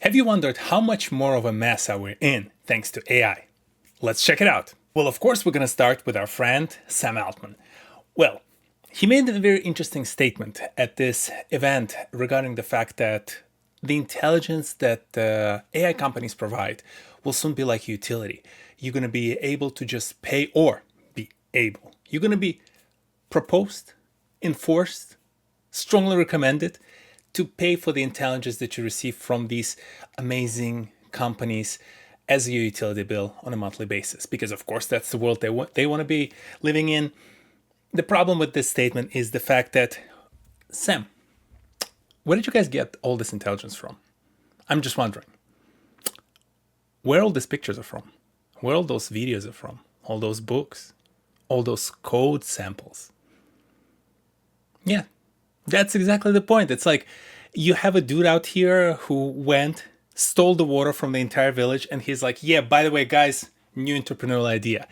Have you wondered how much more of a mess are we in thanks to AI? Let's check it out. Well, of course, we're going to start with our friend Sam Altman. Well, he made a very interesting statement at this event regarding the fact that the intelligence that AI companies provide will soon be like a utility. You're going to be able to just pay, or be able. You're going to be proposed, enforced, strongly recommended to pay for the intelligence that you receive from these amazing companies as your utility bill on a monthly basis. Because of course that's the world they want to be living in. The problem with this statement is the fact that, Sam, where did you guys get all this intelligence from? I'm just wondering. Where all these pictures are from? Where all those videos are from? All those books? All those code samples? Yeah, that's exactly the point. It's like you have a dude out here who stole the water from the entire village, and he's like, yeah, by the way, guys, new entrepreneurial idea.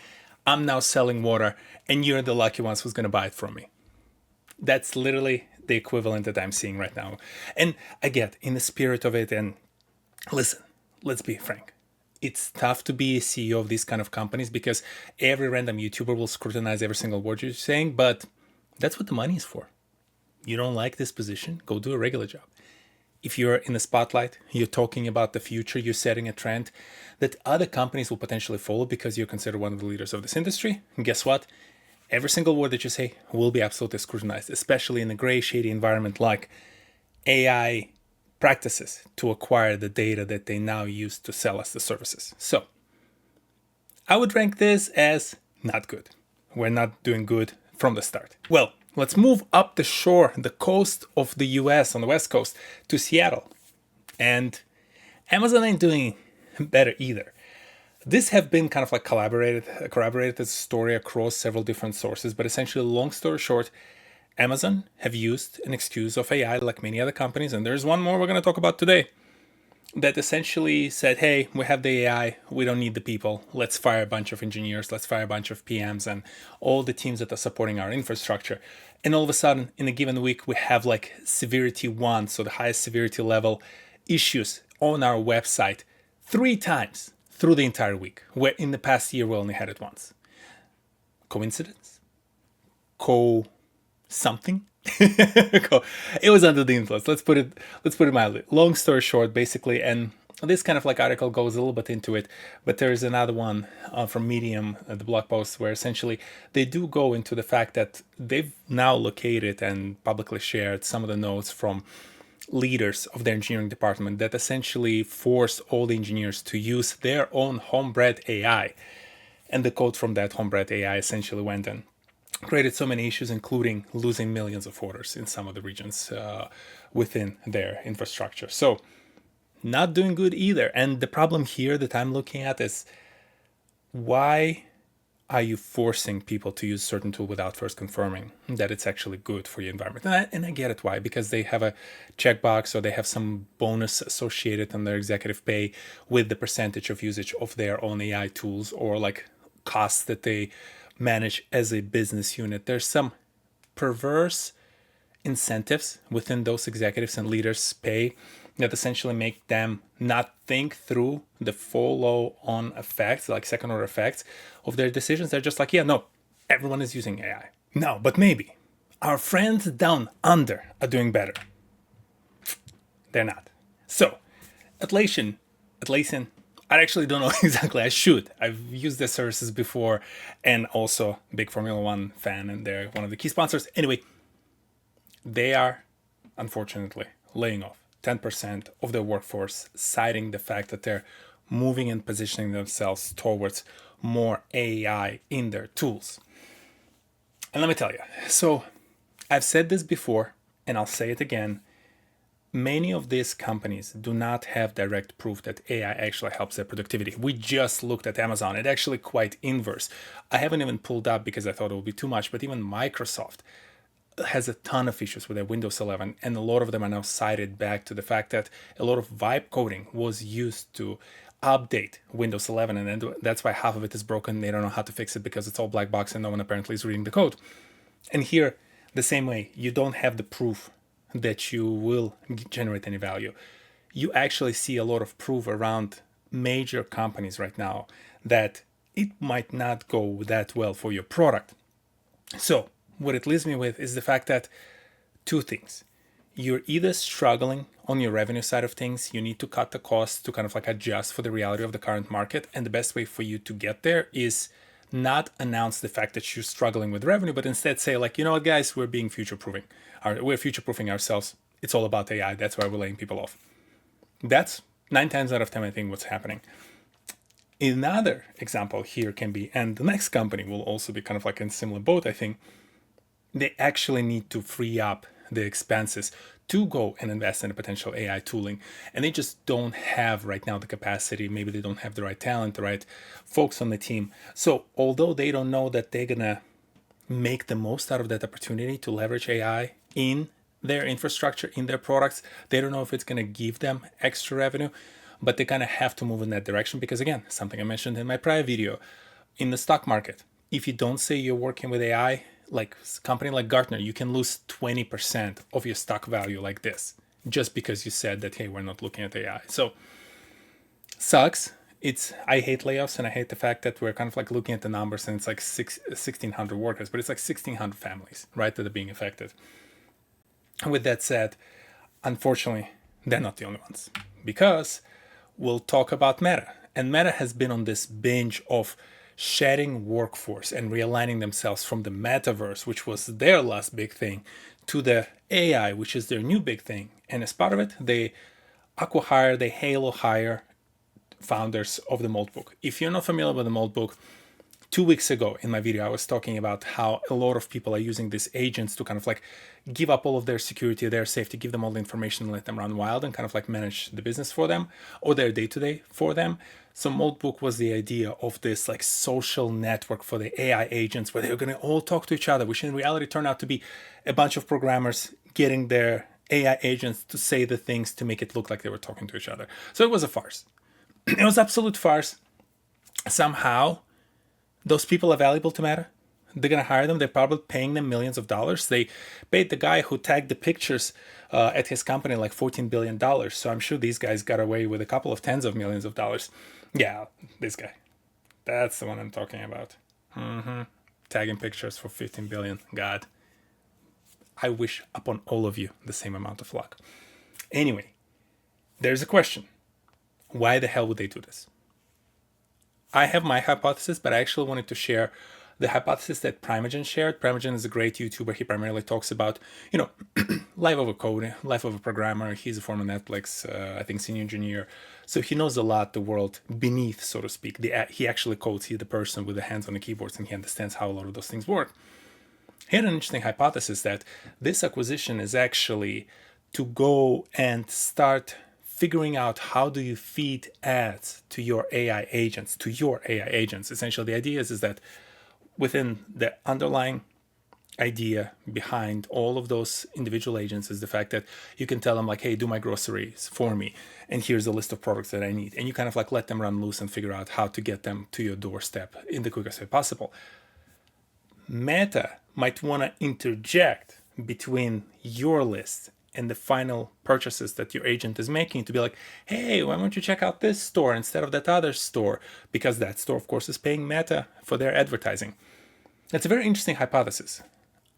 I'm now selling water, and you're the lucky ones who's going to buy it from me. That's literally the equivalent that I'm seeing right now. And I get in the spirit of it, and listen, let's be frank. It's tough to be a CEO of these kind of companies because every random YouTuber will scrutinize every single word you're saying, but that's what the money is for. You don't like this position? Go do a regular job. If you're in the spotlight, you're talking about the future, you're setting a trend that other companies will potentially follow because you're considered one of the leaders of this industry. And guess what? Every single word that you say will be absolutely scrutinized, especially in a gray, shady environment like AI practices to acquire the data that they now use to sell us the services. So I would rank this as not good. We're not doing good from the start. Well, let's move up the shore, the coast of the US on the West Coast to Seattle. And Amazon ain't doing better either. This have been kind of like corroborated this story across several different sources, but essentially, long story short, Amazon have used an excuse of AI like many other companies, and there's one more we're going to talk about today, that essentially said, hey, we have the AI, we don't need the people, let's fire a bunch of engineers, let's fire a bunch of PMs and all the teams that are supporting our infrastructure. And all of a sudden, in a given week, we have like severity 1, so the highest severity level issues on our website 3 times through the entire week, where in the past year we only had it once. Coincidence? Something? It was under the influence. Let's put it mildly. Long story short, basically, and this kind of like article goes a little bit into it, but there is another one from Medium, the blog post, where essentially they do go into the fact that they've now located and publicly shared some of the notes from leaders of their engineering department that essentially forced all the engineers to use their own homebred AI. And the code from that homebred AI essentially went and created so many issues, including losing millions of orders in some of the regions within their infrastructure. So not doing good either. And the problem here that I'm looking at is, why are you forcing people to use certain tool without first confirming that it's actually good for your environment? And I get it why, because they have a checkbox or they have some bonus associated on their executive pay with the percentage of usage of their own AI tools, or like costs that they manage as a business unit. There's some perverse incentives within those executives and leaders' pay that essentially make them not think through the follow-on effects, like second-order effects of their decisions. They're just like, yeah, no, everyone is using AI. No, but maybe our friends down under are doing better. They're not. So, Atlassian, I actually don't know exactly. I should. I've used their services before, and also big Formula One fan, and they're one of the key sponsors. Anyway, they are unfortunately laying off 10% of their workforce, citing the fact that they're moving and positioning themselves towards more AI in their tools. And let me tell you, so I've said this before, and I'll say it again. Many of these companies do not have direct proof that AI actually helps their productivity. We just looked at Amazon. It's actually quite inverse. I haven't even pulled up because I thought it would be too much, but even Microsoft has a ton of issues with their Windows 11, and a lot of them are now cited back to the fact that a lot of vibe coding was used to update Windows 11, and then that's why half of it is broken. They don't know how to fix it because it's all black box and no one apparently is reading the code. And here, the same way, you don't have the proof that you will generate any value. you actually see a lot of proof around major companies right now that it might not go that well for your product. So what it leaves me with is the fact that two things. You're either struggling on your revenue side of things, you need to cut the costs to kind of like adjust for the reality of the current market. And the best way for you to get there is not announce the fact that you're struggling with revenue, but instead say, like, you know what, guys, we're being future proofing. We're future proofing ourselves. It's all about AI. That's why we're laying people off. That's 9 times out of 10, I think, what's happening. Another example here can be, and the next company will also be kind of like in a similar boat, I think, they actually need to free up the expenses to go and invest in a potential AI tooling. And they just don't have right now the capacity. Maybe they don't have the right talent, the right folks on the team. So although they don't know that they're going to make the most out of that opportunity to leverage AI in their infrastructure, in their products, they don't know if it's going to give them extra revenue, but they kind of have to move in that direction because, again, something I mentioned in my prior video, in the stock market, if you don't say you're working with AI, like a company like Gartner, you can lose 20% of your stock value like this, just because you said that, hey, we're not looking at AI. So sucks. I hate layoffs, and I hate the fact that we're kind of like looking at the numbers and it's like 1,600 workers, but it's like 1,600 families, right, that are being affected. And with that said, unfortunately, they're not the only ones, because we'll talk about Meta. And Meta has been on this binge of shedding workforce and realigning themselves from the metaverse, which was their last big thing, to the AI, which is their new big thing. And as part of it, they acqui-hire, they halo hire founders of the Mold Book. If you're not familiar with the Mold Book, 2 weeks ago in my video, I was talking about how a lot of people are using these agents to kind of like give up all of their security, their safety, give them all the information, and let them run wild and kind of like manage the business for them or their day-to-day for them. So Moldbook was the idea of this like social network for the AI agents where they're going to all talk to each other, which in reality turned out to be a bunch of programmers getting their AI agents to say the things to make it look like they were talking to each other. So it was a farce. It was absolute farce. Somehow, those people are valuable to Meta. They're going to hire them. They're probably paying them millions of dollars. They paid the guy who tagged the pictures at his company like $14 billion. So I'm sure these guys got away with a couple of tens of millions of dollars. Yeah, this guy. That's the one I'm talking about. Tagging pictures for 15 billion. God. I wish upon all of you the same amount of luck. Anyway, there's a question. Why the hell would they do this? I have my hypothesis, but I actually wanted to share the hypothesis that Primogen shared. Primogen is a great YouTuber. He primarily talks about, life of a coder, life of a programmer. He's a former Netflix, I think, senior engineer. So he knows a lot the world beneath, so to speak. He actually codes. He's the person with the hands on the keyboards, and he understands how a lot of those things work. He had an interesting hypothesis that this acquisition is actually to go and start figuring out how do you feed ads to your AI agents, Essentially, the idea is that within the underlying idea behind all of those individual agents is the fact that you can tell them like, hey, do my groceries for me, and here's a list of products that I need. And you kind of like let them run loose and figure out how to get them to your doorstep in the quickest way possible. Meta might want to interject between your list and the final purchases that your agent is making to be like, hey, why don't you check out this store instead of that other store? Because that store, of course, is paying Meta for their advertising. That's a very interesting hypothesis.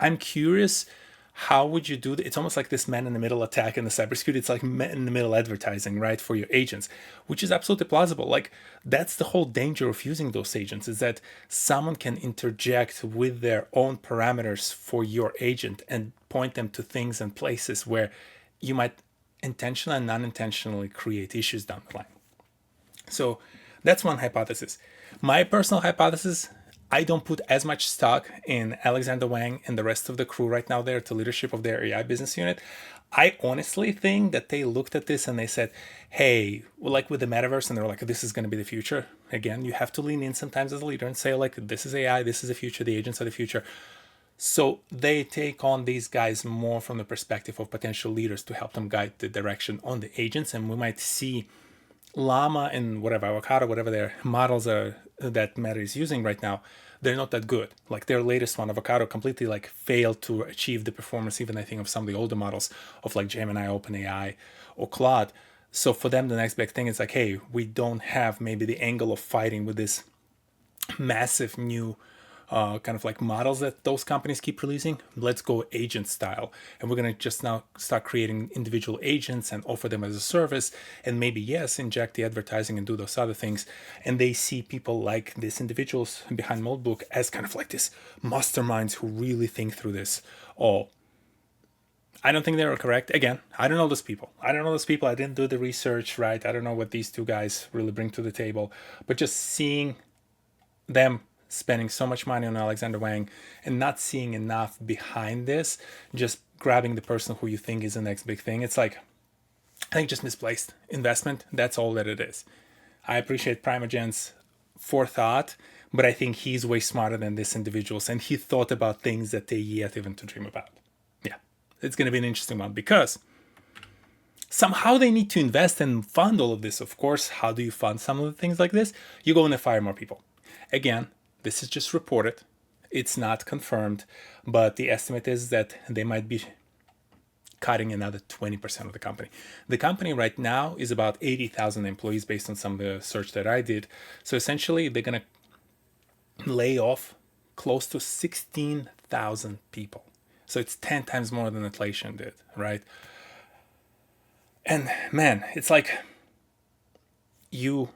I'm curious, how would you do that? It's almost like this man-in-the-middle attack in the cybersecurity. It's like man-in-the-middle advertising, right, for your agents, which is absolutely plausible. Like, that's the whole danger of using those agents, is that someone can interject with their own parameters for your agent and point them to things and places where you might intentionally and unintentionally create issues down the line. So that's one hypothesis. My personal hypothesis, I don't put as much stock in Alexander Wang and the rest of the crew right now there to leadership of their AI business unit. I honestly think that they looked at this and they said, hey, well, like with the metaverse, and they're like, this is going to be the future. Again, you have to lean in sometimes as a leader and say, like, this is AI, this is the future, the agents are the future. So they take on these guys more from the perspective of potential leaders to help them guide the direction on the agents. And we might see Llama and whatever, Avocado, whatever their models are that Meta is using right now, they're not that good. Like their latest one, Avocado, completely like failed to achieve the performance, even I think of some of the older models of like Gemini, OpenAI, or Claude. So for them, the next big thing is like, hey, we don't have maybe the angle of fighting with this massive new kind of like models that those companies keep releasing. Let's go agent style. And we're going to just now start creating individual agents and offer them as a service. And maybe, yes, inject the advertising and do those other things. And they see people like these individuals behind Moldbook as kind of like this masterminds who really think through this all. I don't think they were correct. Again, I don't know those people. I didn't do the research, right? I don't know what these two guys really bring to the table. But just seeing them spending so much money on Alexander Wang and not seeing enough behind this, just grabbing the person who you think is the next big thing, it's like, I think just misplaced investment. That's all that it is. I appreciate Primogen's forethought, but I think he's way smarter than these individuals, and he thought about things that they yet even to dream about. Yeah, it's going to be an interesting one because somehow they need to invest and fund all of this. Of course, how do you fund some of the things like this? You go and fire more people. Again, this is just reported. It's not confirmed, but the estimate is that they might be cutting another 20% of the company. The company right now is about 80,000 employees based on some of the search that I did. So essentially, they're going to lay off close to 16,000 people. So it's 10 times more than inflation did, right? And man, it's like you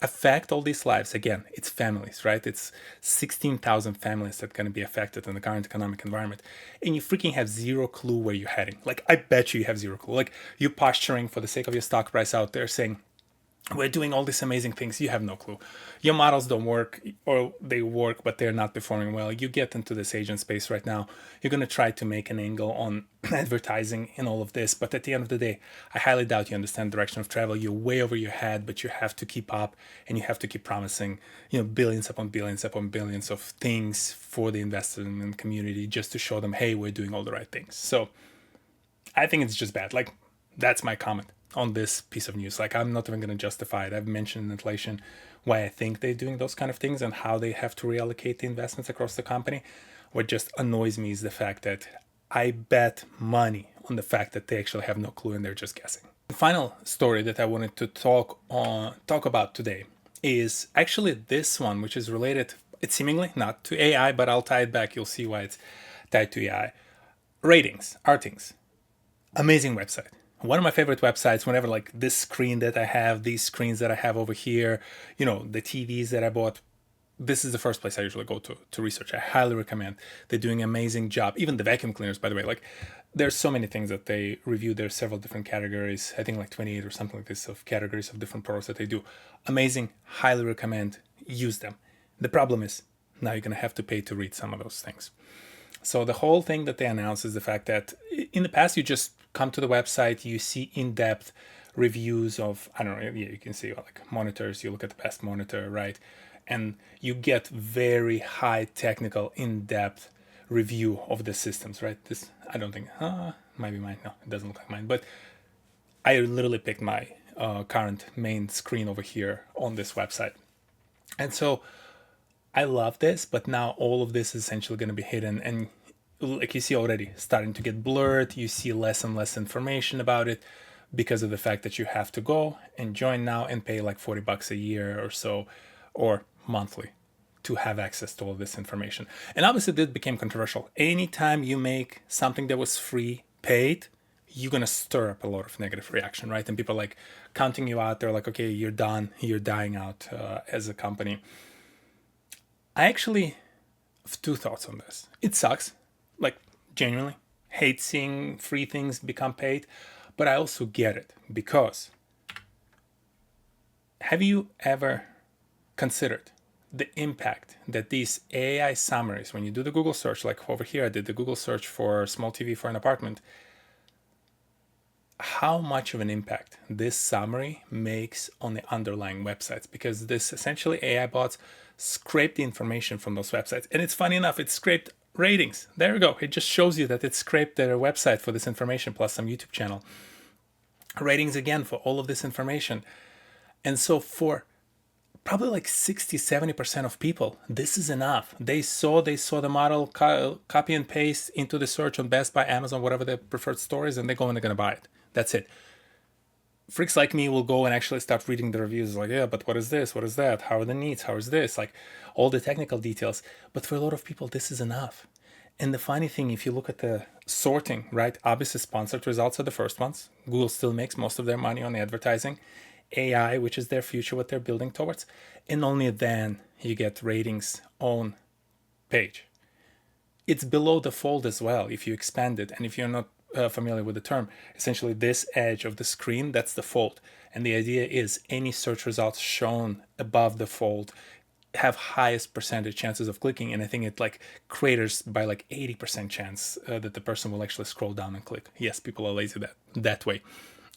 affect all these lives. Again, it's families, right? It's 16,000 families that are going to be affected in the current economic environment. And you freaking have zero clue where you're heading. Like, I bet you have zero clue. Like, you're posturing for the sake of your stock price out there saying, we're doing all these amazing things. You have no clue. Your models don't work, or they work, but they're not performing well. You get into this agent space right now. You're going to try to make an angle on advertising and all of this. But at the end of the day, I highly doubt you understand the direction of travel. You're way over your head, but you have to keep up and you have to keep promising, billions upon billions upon billions of things for the investment community just to show them, hey, we're doing all the right things. So I think it's just bad. Like, that's my comment on this piece of news. Like, I'm not even going to justify it. I've mentioned in inflation why I think they're doing those kind of things and how they have to reallocate the investments across the company. What just annoys me is the fact that I bet money on the fact that they actually have no clue and they're just guessing. The final story that I wanted to talk about today is actually this one, which is related, it's seemingly not to AI, but I'll tie it back. You'll see why it's tied to AI. Ratings, Artings, amazing website. One of my favorite websites. Whenever like this screen that I have, these screens that I have over here, the TVs that I bought, this is the first place I usually go to research. I highly recommend. They're doing an amazing job. Even the vacuum cleaners, by the way, like there's so many things that they review. There's several different categories. I think like 28 or something like this of categories of different products that they do. Amazing. Highly recommend. Use them. The problem is now you're going to have to pay to read some of those things. So the whole thing that they announced is the fact that in the past, you just come to the website, you see in-depth reviews of, I don't know, you can see like monitors, you look at the best monitor, right? And you get very high technical, in-depth review of the systems, right? This, I don't think, might be mine. No, it doesn't look like mine. But I literally picked my current main screen over here on this website. And so I love this, but now all of this is essentially going to be hidden, and like you see already starting to get blurred. You see less and less information about it because of the fact that you have to go and join now and pay like $40 a year or so, or monthly, to have access to all this information. And obviously this became controversial. Anytime you make something that was free paid, you're going to stir up a lot of negative reaction, right? And people are like counting you out. They're like, okay, you're done. You're dying out as a company. I actually have two thoughts on this. It sucks. Like, genuinely hate seeing free things become paid, but I also get it, because have you ever considered the impact that these AI summaries, when you do the Google search, like over here I did the Google search for small TV for an apartment, how much of an impact this summary makes on the underlying websites? Because this essentially AI bots scrape the information from those websites. And it's funny enough, it scraped ratings. There we go. It just shows you that it scraped their website for this information, plus some YouTube channel ratings again for all of this information. And so for probably like 60-70% of people, this is enough. They saw the model, copy and paste into the search on Best Buy, Amazon, whatever their preferred store is, and they go and they're going to buy it. That's it. freaks like me will go and actually start reading the reviews like, yeah, but what is this, what is that, how are the needs, how is this, like all the technical details. But for a lot of people this is enough. And the funny thing, if you look at the sorting, right, obviously sponsored results are the first ones. Google still makes most of their money on advertising. AI, which is their future, what they're building towards, and only then you get ratings on page. It's below the fold as well if you expand it. And if you're not familiar with the term, essentially this edge of the screen, that's the fold. And the idea is any search results shown above the fold have highest percentage chances of clicking. And I think it like craters by like 80% chance that the person will actually scroll down and click. Yes, people are lazy that way.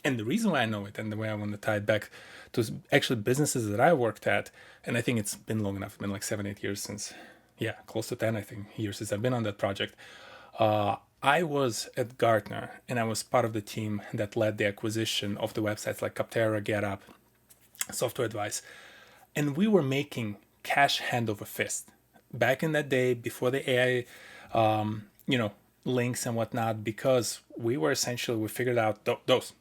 And the reason why I know it and the way I want to tie it back to actually businesses that I worked at, and I think it's been long enough, it's been like 7-8 years since, yeah, close to 10, I think, years since I've been on that project. I was at Gartner and I was part of the team that led the acquisition of the websites like Capterra, GetUp, Software Advice. And we were making cash hand over fist. Back in that day, before the AI, links and whatnot, because we figured out those.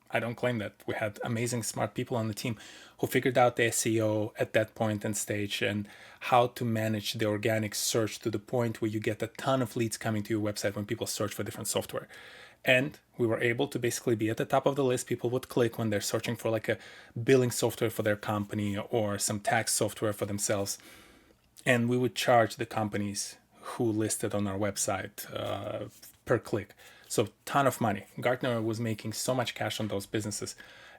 I don't claim that. We had amazing, smart people on the team who figured out the SEO at that point and stage and how to manage the organic search to the point where you get a ton of leads coming to your website when people search for different software. And we were able to basically be at the top of the list. People would click when they're searching for like a billing software for their company or some tax software for themselves. And we would charge the companies who listed on our website per click. So ton of money. Gartner was making so much cash on those businesses.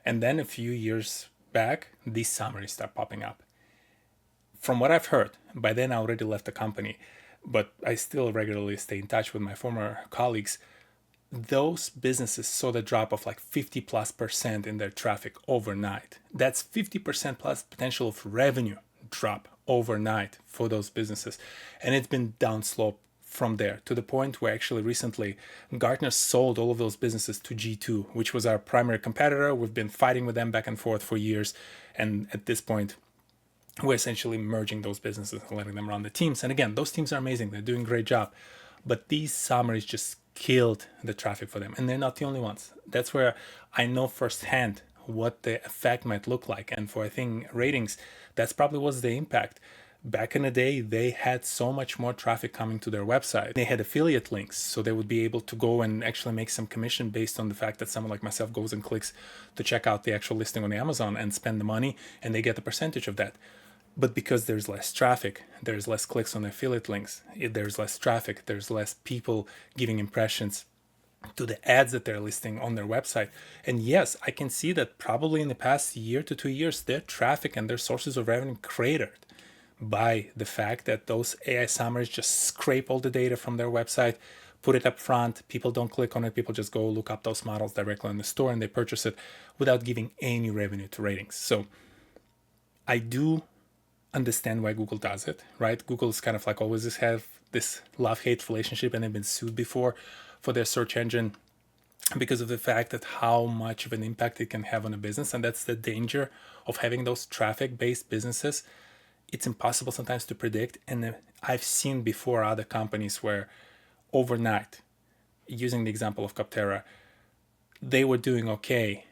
And then a few years back, these summaries start popping up. From what I've heard, by then I already left the company, but I still regularly stay in touch with my former colleagues. Those businesses saw the drop of like 50+% in their traffic overnight. That's 50% plus potential of revenue drop overnight for those businesses. And it's been downslope from there to the point where actually recently Gartner sold all of those businesses to G2, which was our primary competitor. We've been fighting with them back and forth for years. And at this point, we're essentially merging those businesses and letting them run the teams. And again, those teams are amazing. They're doing a great job. But these summaries just killed the traffic for them. And they're not the only ones. That's where I know firsthand what the effect might look like. And for, I think, ratings, that's probably was the impact. Back in the day, they had so much more traffic coming to their website. They had affiliate links, so they would be able to go and actually make some commission based on the fact that someone like myself goes and clicks to check out the actual listing on Amazon and spend the money, and they get a percentage of that. But because there's less traffic, there's less clicks on affiliate links, there's less traffic, there's less people giving impressions to the ads that they're listing on their website. And yes, I can see that probably in the past year to 2 years, their traffic and their sources of revenue cratered by the fact that those AI summaries just scrape all the data from their website, put it up front. People don't click on it. People just go look up those models directly in the store and they purchase it without giving any revenue to ratings. So I do understand why Google does it, right? Google's kind of like always have this love-hate relationship, and they've been sued before for their search engine because of the fact that how much of an impact it can have on a business. And that's the danger of having those traffic-based businesses. It's impossible sometimes to predict. And I've seen before other companies where overnight, using the example of Capterra, they were doing okay,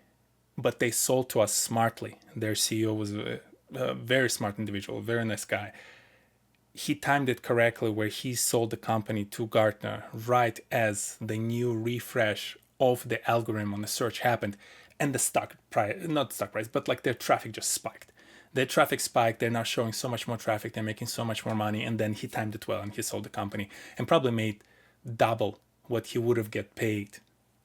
but they sold to us smartly. Their CEO was a very smart individual, very nice guy. He timed it correctly where he sold the company to Gartner right as the new refresh of the algorithm on the search happened, and the stock price, not stock price, but like their traffic just spiked. Their traffic spiked, they're now showing so much more traffic, they're making so much more money, and then he timed it well and he sold the company and probably made double what he would have get paid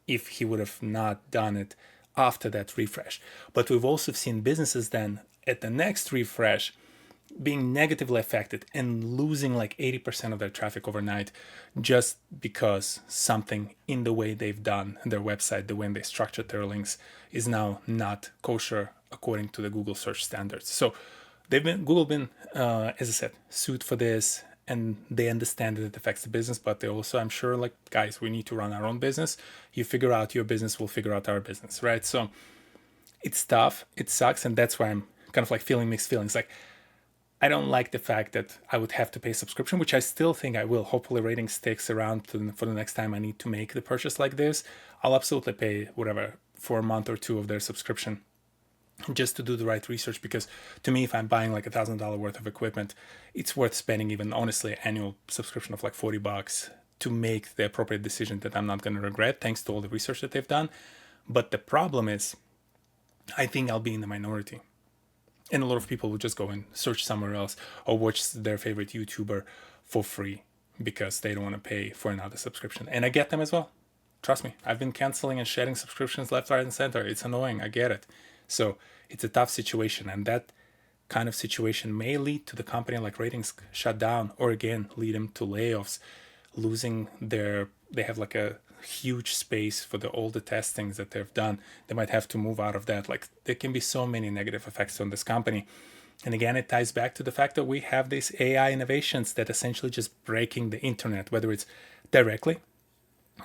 if he would have not done it after that refresh. But we've also seen businesses then at the next refresh being negatively affected and losing like 80% of their traffic overnight just because something in the way they've done their website, the way they structured their links, is now not kosher according to the Google search standards. So Google been, as I said, sued for this, and they understand that it affects the business, but they also, I'm sure, like, guys, we need to run our own business. You figure out your business, we'll figure out our business, right? So it's tough, it sucks, and that's why I'm kind of like feeling mixed feelings. Like, I don't like the fact that I would have to pay subscription, which I still think I will. Hopefully ratings sticks around for the next time I need to make the purchase like this. I'll absolutely pay whatever, for a month or two of their subscription just to do the right research. Because to me, if I'm buying like $1,000 worth of equipment, it's worth spending even honestly annual subscription of like $40 to make the appropriate decision that I'm not going to regret, thanks to all the research that they've done. But the problem is, I think I'll be in the minority. And a lot of people will just go and search somewhere else or watch their favorite YouTuber for free because they don't want to pay for another subscription. And I get them as well. Trust me, I've been canceling and shedding subscriptions left, right, and center. It's annoying. I get it. So it's a tough situation. And that kind of situation may lead to the company like Ratings shut down, or again, lead them to layoffs, losing they have like a huge space for all the testings that they've done. They might have to move out of that. Like, there can be so many negative effects on this company. And again, it ties back to the fact that we have these AI innovations that essentially just breaking the internet, whether it's directly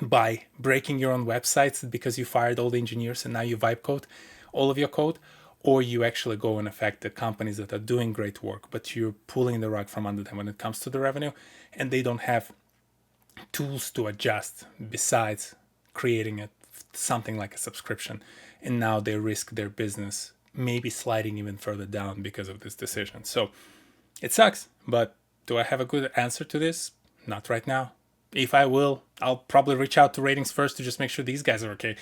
by breaking your own websites because you fired all the engineers and now you vibe code all of your code, or you actually go and affect the companies that are doing great work, but you're pulling the rug from under them when it comes to the revenue, and they don't have tools to adjust besides creating something like a subscription. And now they risk their business maybe sliding even further down because of this decision. So it sucks, but do I have a good answer to this? Not right now. If I will, I'll probably reach out to Ratings first to just make sure these guys are okay.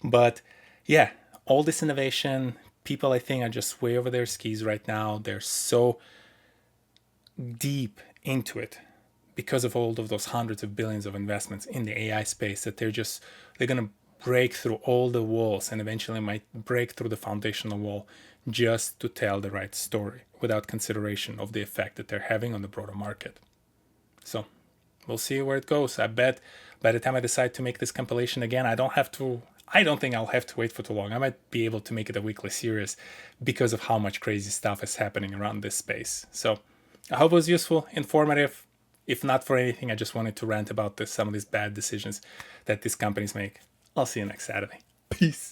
But yeah, all this innovation, people I think are just way over their skis right now. They're so deep into it because of all of those hundreds of billions of investments in the AI space that they're going to break through all the walls and eventually might break through the foundational wall just to tell the right story without consideration of the effect that they're having on the broader market. So we'll see where it goes. I bet by the time I decide to make this compilation again, I don't think I'll have to wait for too long. I might be able to make it a weekly series because of how much crazy stuff is happening around this space. So I hope it was useful, informative. If not for anything, I just wanted to rant about some of these bad decisions that these companies make. I'll see you next Saturday. Peace.